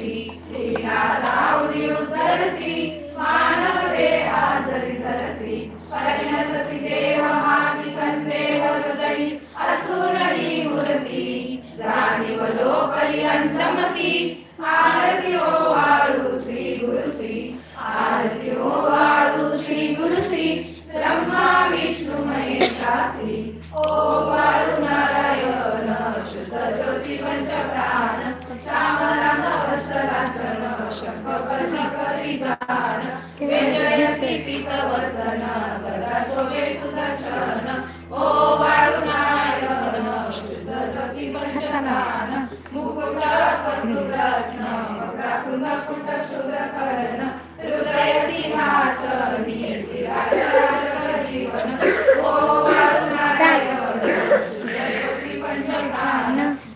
लीला राहुरी उतरसी मानव देहा जरी धरसी परिणतसी देह माझी संदेह हृदयी असूनही मूर्ती जाणीव लोकरी अंतमती आरती ओवाळू श्री गुरुश्री आरती ओवाळू श्री गुरुश्री ब्रह्मा विष्णू महेशासी ओवाळू नारायण शुद्ध ज्योती पंच प्राण श्यामराम वत्सलासन शंखपती करी जाण वेजयसी पीत वसन गदा शोभे सुदर्शन ओवाळू नारायण शुद्ध ज्योती पंच प्राण मुकुट कस्तूर रत्न मकराकुंड कुंड शुभ्रकर्ण हृदय सिंहासनी विराजमान जीवन ओवाळू